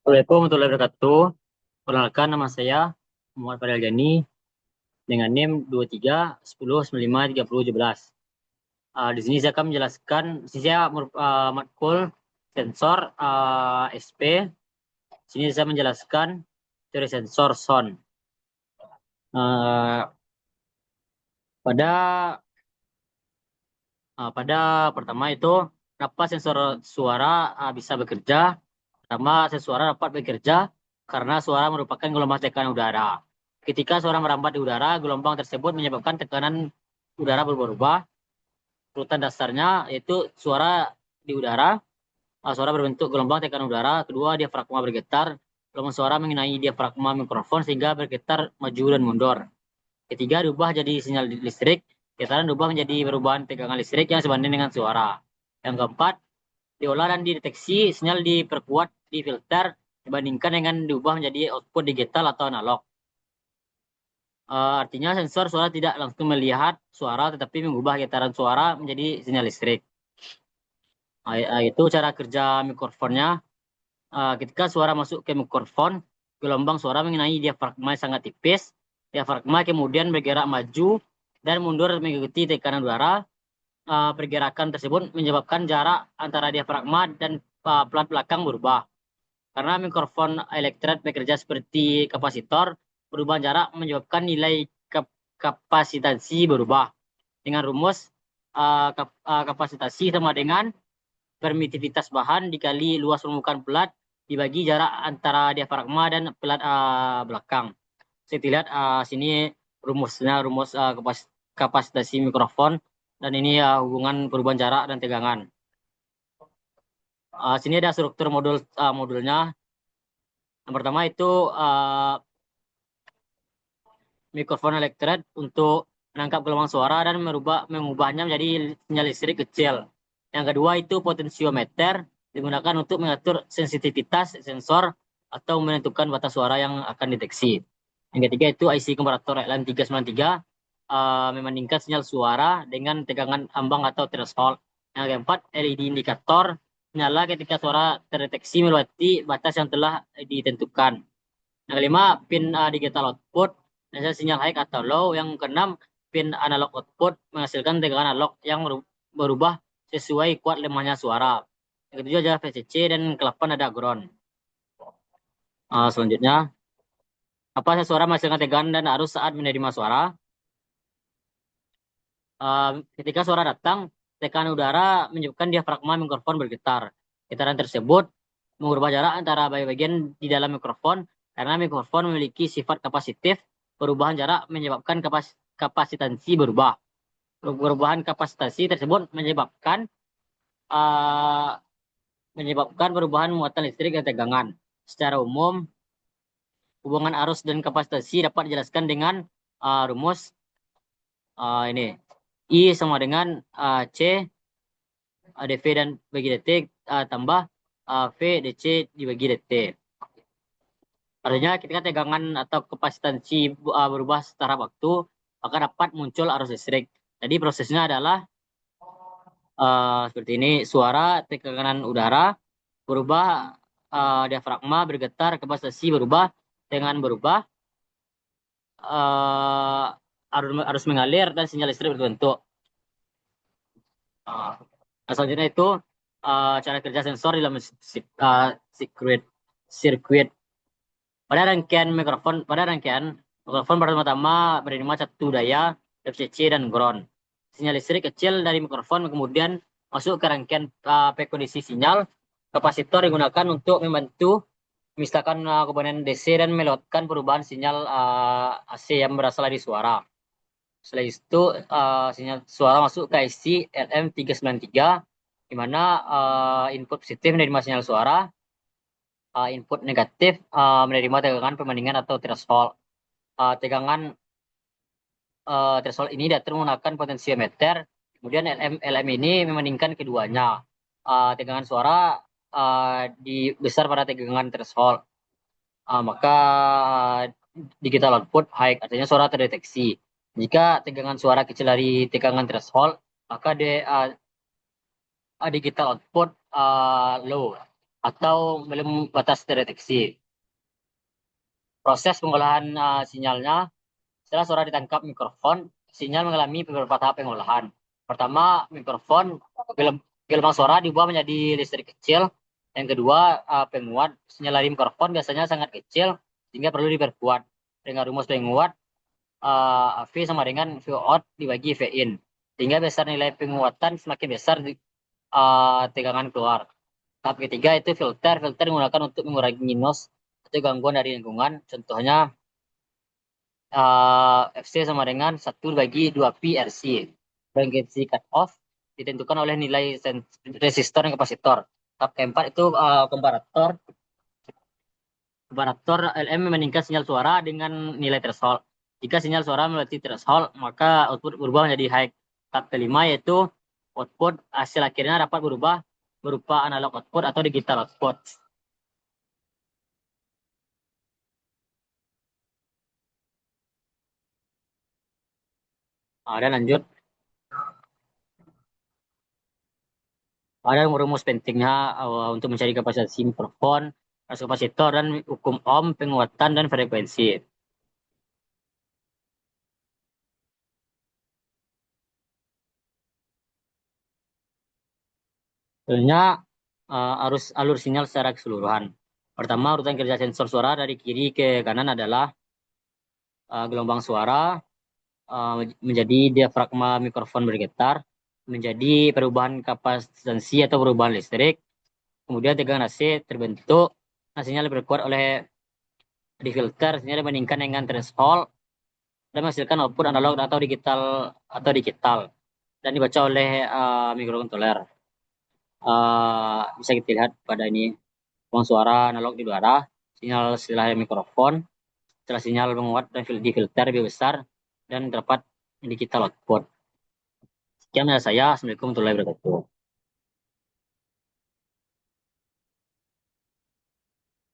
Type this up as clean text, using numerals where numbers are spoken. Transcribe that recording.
Assalamualaikum warahmatullahi wabarakatuh. Perkenalkan, nama saya Muhammad Fadel Jani dengan NIM 23 10 95 30 17. Di sini saya akan menjelaskan, di sini saya matkul sensor SP. Di sini saya menjelaskan teori sensor sound. Eh, pada pada pertama itu, kenapa sensor suara bisa bekerja? Pertama, sensor suara dapat bekerja karena suara merupakan gelombang tekanan udara. Ketika suara merambat di udara, gelombang tersebut menyebabkan tekanan udara berubah-ubah. Urutan dasarnya yaitu suara di udara, suara berbentuk gelombang tekanan udara. Kedua, diafragma bergetar. Gelombang suara mengenai diafragma mikrofon sehingga bergetar maju dan mundur. Ketiga, diubah jadi sinyal listrik. Getaran diubah menjadi perubahan tegangan listrik yang sebanding dengan suara. Yang keempat, diolah dan dideteksi, sinyal diperkuat, difilter, dibandingkan dengan diubah menjadi output digital atau analog. Artinya sensor suara tidak langsung melihat suara, tetapi mengubah getaran suara menjadi sinyal listrik. Itu cara kerja mikrofonnya. Ketika suara masuk ke mikrofon, gelombang suara mengenai diafragma yang sangat tipis. Diafragma kemudian bergerak maju dan mundur mengikuti tekanan udara. Pergerakan tersebut menyebabkan jarak antara diafragma dan pelat belakang berubah. Karena mikrofon elektret bekerja seperti kapasitor, perubahan jarak menyebabkan nilai kapasitansi berubah. Dengan rumus, kapasitasi sama dengan permitivitas bahan dikali luas permukaan pelat dibagi jarak antara diafragma dan pelat belakang. Saya lihat sini rumusnya, rumus kapasitasi mikrofon, dan ini hubungan perubahan jarak dan tegangan. Sini ada struktur modulnya. Yang pertama itu mikrofon elektret untuk menangkap gelombang suara dan mengubahnya menjadi sinyal listrik kecil. Yang kedua itu potensiometer digunakan untuk mengatur sensitivitas sensor atau menentukan batas suara yang akan deteksi. Yang ketiga itu IC komparator LM393 membandingkan sinyal suara dengan tegangan ambang atau threshold. Yang keempat, LED indikator menyala ketika suara terdeteksi melewati batas yang telah ditentukan. Yang kelima, pin digital output hasil sinyal high atau low. Yang keenam, pin analog output menghasilkan tegangan analog yang berubah sesuai kuat lemahnya suara. Yang ketujuh adalah VCC dan ke-8 ada ground. Selanjutnya, apa suara menghasilkan tegangan dan arus saat menerima suara? Ketika suara datang, tekanan udara menyebabkan diafragma mikrofon bergetar. Getaran tersebut mengubah jarak antara bagian di dalam mikrofon karena mikrofon memiliki sifat kapasitif. Perubahan jarak menyebabkan kapasitansi berubah. Perubahan kapasitansi tersebut uh, menyebabkan perubahan muatan listrik dan tegangan. Secara umum, hubungan arus dan kapasitansi dapat dijelaskan dengan rumus ini. I sama dengan C dV dan bagi dt tambah V dC dibagi dt. Artinya ketika tegangan atau kapasitansi berubah secara waktu, maka dapat muncul arus listrik. Jadi prosesnya adalah seperti ini, suara, tekanan udara berubah, diafragma bergetar, kapasitansi berubah, dengan berubah, arus mengalir dan sinyal listrik berbentuk. Selanjutnya itu cara kerja sensor dalam sirkuit. Pada rangkaian mikrofon pertama-tama menerima satu daya FCC dan ground. Sinyal listrik kecil dari mikrofon kemudian masuk ke rangkaian kondisi sinyal. Kapasitor digunakan untuk membantu memisahkan komponen DC dan melewatkan perubahan sinyal AC yang berasal dari suara. Setelah itu sinyal suara masuk ke IC LM393 di mana input positif menerima sinyal suara, input negatif menerima tegangan perbandingan atau threshold. Tegangan threshold ini diatur menggunakan potensiometer. Kemudian LM ini membandingkan keduanya. Tegangan suara besar pada tegangan threshold. Maka digital output high, artinya suara terdeteksi. Jika tegangan suara kecil dari tegangan threshold, maka digital output low, atau belum batas terdeteksi. Proses pengolahan sinyalnya, setelah suara ditangkap mikrofon, sinyal mengalami beberapa tahap pengolahan. Pertama, mikrofon gelombang suara diubah menjadi listrik kecil. Yang kedua, penguat sinyal dari mikrofon biasanya sangat kecil sehingga perlu diperkuat. Dengan rumus penguat, V sama dengan V out dibagi V in. Sehingga besar nilai penguatan semakin besar tegangan keluar. Tahap ketiga itu filter. Filter digunakan untuk mengurangi noise atau gangguan dari lingkungan. Contohnya FC sama dengan 1/2 pi RC. Frekuensi cut off ditentukan oleh nilai resistor dan kapasitor. Tahap keempat itu komparator. Komparator LM membandingkan sinyal suara dengan nilai threshold. Jika sinyal suara melewati threshold, maka output berubah menjadi high. Tahap kelima yaitu output hasil akhirnya dapat berubah berupa analog output atau digital output. Dan lanjut, ada rumus pentingnya untuk mencari kapasitas mikrofon, kapasitor, dan hukum ohm, penguatan, dan frekuensi. Sebenarnya arus alur sinyal secara keseluruhan. Pertama, urutan kerja sensor suara dari kiri ke kanan adalah gelombang suara menjadi diafragma mikrofon bergetar, menjadi perubahan kapasitansi atau perubahan listrik, kemudian tegangan AC terbentuk, sinyal berkuat oleh di filter, sinyal dibandingkan dengan threshold, dan menghasilkan output analog atau digital dan dibaca oleh mikrokontroler. Bisa kita lihat pada ini ruang suara analog di udara, sinyal setelah mikrofon, setelah sinyal menguat dan di filter lebih besar dan terdapat digital output. Sekian dari saya. Assalamualaikum warahmatullahi wabarakatuh.